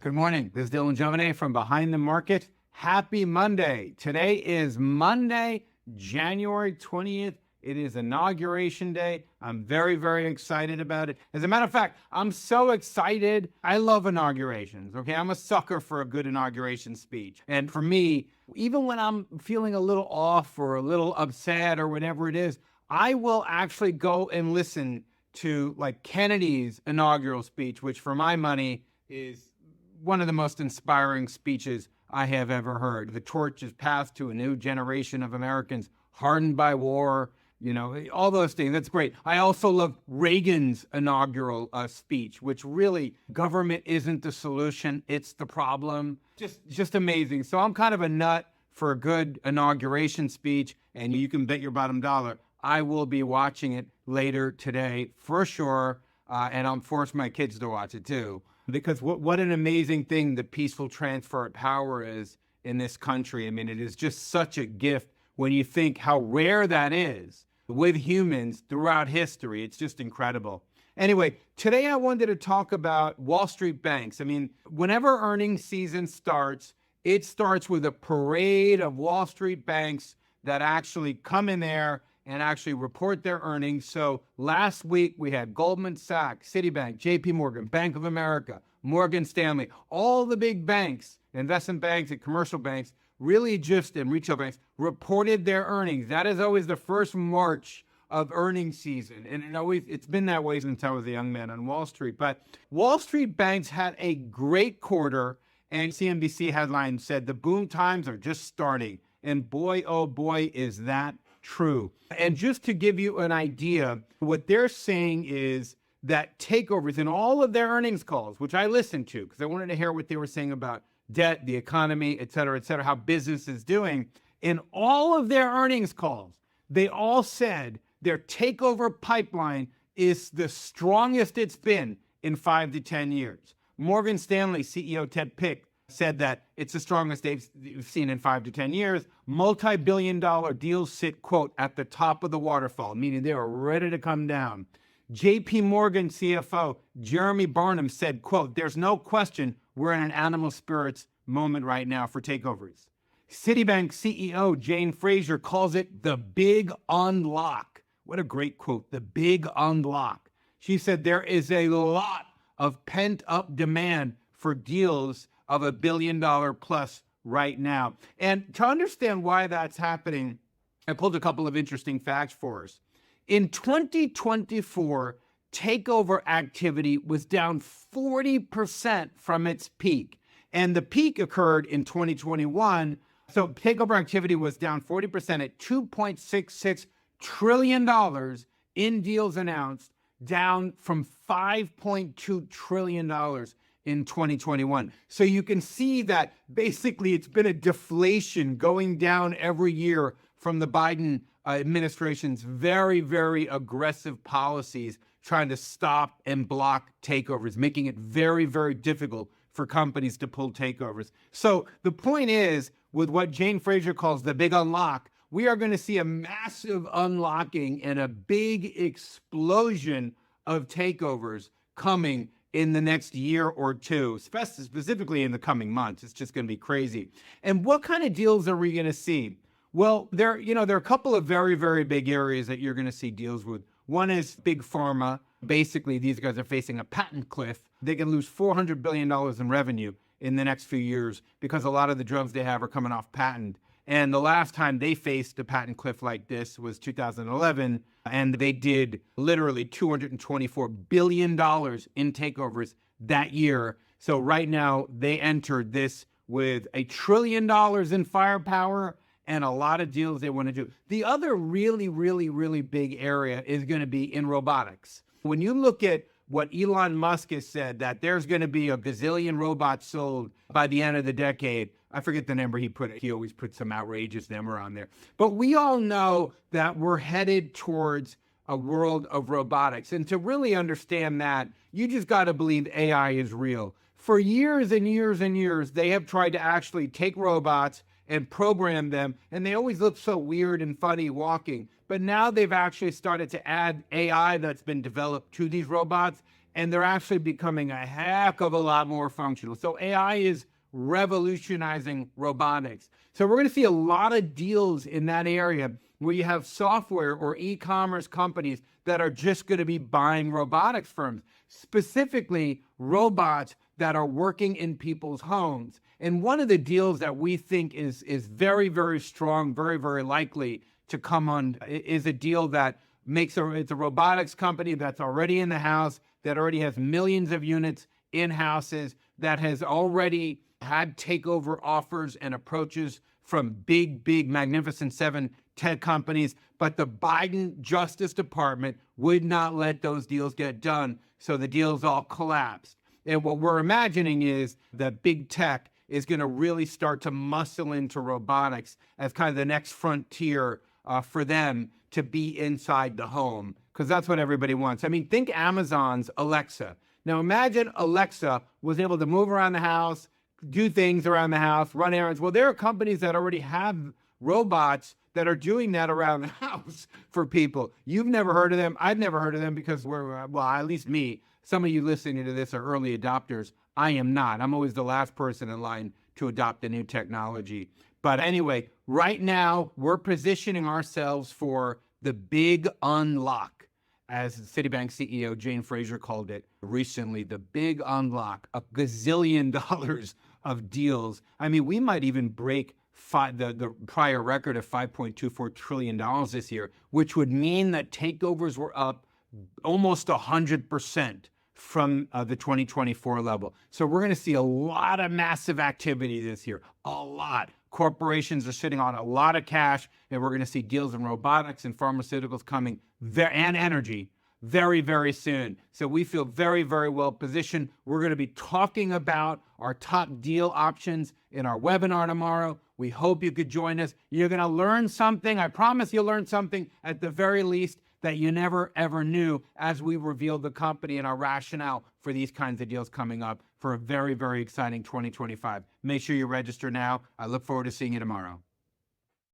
Good morning. This is Dylan Jovine from Behind the Market. Happy Monday. Today is Monday, January 20th. It is Inauguration Day. I'm very, very excited about it. As a matter of fact, I'm so excited. I love inaugurations, okay? I'm a sucker for a good inauguration speech. And for me, even when I'm feeling a little off or a little upset or whatever it is, I will actually go and listen to like Kennedy's inaugural speech, which for my money is one of the most inspiring speeches I have ever heard. The torch is passed to a new generation of Americans hardened by war, all those things. That's great. I also love Reagan's inaugural speech, which really, government isn't the solution, it's the problem. Just amazing. So I'm kind of a nut for a good inauguration speech, and you can bet your bottom dollar I will be watching it later today for sure, and I'll force my kids to watch it too. Because what an amazing thing the peaceful transfer of power is in this country. I mean, it is just such a gift when you think how rare that is with humans throughout history. It's just incredible. Anyway, today I wanted to talk about Wall Street banks. I mean, whenever earnings season starts, it starts with a parade of Wall Street banks that actually come in there and actually report their earnings. So last week we had Goldman Sachs, Citibank, JPMorgan, Bank of America, Morgan Stanley, all the big banks, investment banks and commercial banks, really just and retail banks reported their earnings. That is always the first march of earnings season. And it's been that way since I was a young man on Wall Street. But Wall Street banks had a great quarter, and CNBC headline said the boom times are just starting. And boy, oh boy, is that true. And just to give you an idea, what they're saying is that takeovers in all of their earnings calls, which I listened to because I wanted to hear what they were saying about debt, the economy, et cetera, how business is doing. In all of their earnings calls, they all said their takeover pipeline is the strongest it's been in 5 to 10 years. Morgan Stanley CEO Ted Pick said that it's the strongest they've seen in 5 to 10 years. Multi-billion-dollar deals sit, quote, at the top of the waterfall, meaning they are ready to come down. JPMorgan CFO Jeremy Barnum said, quote, there's no question we're in an animal spirits moment right now for takeovers. Citibank CEO Jane Fraser calls it the big unlock. What a great quote, the big unlock. She said there is a lot of pent-up demand for deals of $1 billion plus right now. And to understand why that's happening, I pulled a couple of interesting facts for us. In 2024, takeover activity was down 40% from its peak. And the peak occurred in 2021. So takeover activity was down 40% at $2.66 trillion in deals announced, down from $5.2 trillion in 2021. So you can see that basically it's been a deflation going down every year from the Biden administration's very, very aggressive policies trying to stop and block takeovers, making it very, very difficult for companies to pull takeovers. So the point is, with what Jane Fraser calls the big unlock, we are going to see a massive unlocking and a big explosion of takeovers coming in the next year or two, specifically in the coming months. It's just going to be crazy. And what kind of deals are we going to see? Well, there are a couple of very, very big areas that you're going to see deals with. One is big pharma. Basically, these guys are facing a patent cliff. They can lose $400 billion in revenue in the next few years because a lot of the drugs they have are coming off patent. And the last time they faced a patent cliff like this was 2011, and they did literally $224 billion in takeovers that year. So right now, they entered this with $1 trillion in firepower and a lot of deals they want to do. The other really, really, really big area is going to be in robotics. When you look at what Elon Musk has said, that there's going to be a gazillion robots sold by the end of the decade. I forget the number he put. He always puts some outrageous number on there. But we all know that we're headed towards a world of robotics. And to really understand that, you just got to believe AI is real. For years and years and years, they have tried to actually take robots and program them, and they always look so weird and funny walking. But now they've actually started to add AI that's been developed to these robots, and they're actually becoming a heck of a lot more functional. So AI is revolutionizing robotics. So we're going to see a lot of deals in that area where you have software or e-commerce companies that are just going to be buying robotics firms, specifically robots that are working in people's homes. And one of the deals that we think is very, very strong, very, very likely to come on is a deal that it's a robotics company that's already in the house, that already has millions of units in houses, that has already had takeover offers and approaches from big, magnificent seven tech companies. But the Biden Justice Department would not let those deals get done. So the deals all collapsed. And what we're imagining is that big tech is going to really start to muscle into robotics as kind of the next frontier for them to be inside the home, because that's what everybody wants. I mean, think Amazon's Alexa. Now imagine Alexa was able to move around the house, do things around the house, run errands. Well, there are companies that already have robots that are doing that around the house for people. You've never heard of them. I've never heard of them because well, at least me. Some of you listening to this are early adopters. I am not. I'm always the last person in line to adopt a new technology. But anyway, right now, we're positioning ourselves for the big unlock, as Citibank CEO Jane Fraser called it recently, the big unlock, $1 gazillion of deals. I mean, we might even break the prior record of $5.24 trillion this year, which would mean that takeovers were up almost 100% from the 2024 level. So we're going to see a lot of massive activity this year, a lot. Corporations are sitting on a lot of cash, and we're going to see deals in robotics and pharmaceuticals coming and energy very, very soon. So we feel very, very well positioned. We're going to be talking about our top deal options in our webinar tomorrow. We hope you could join us. You're going to learn something. I promise you'll learn something at the very least that you never, ever knew as we reveal the company and our rationale for these kinds of deals coming up for a very, very exciting 2025. Make sure you register now. I look forward to seeing you tomorrow.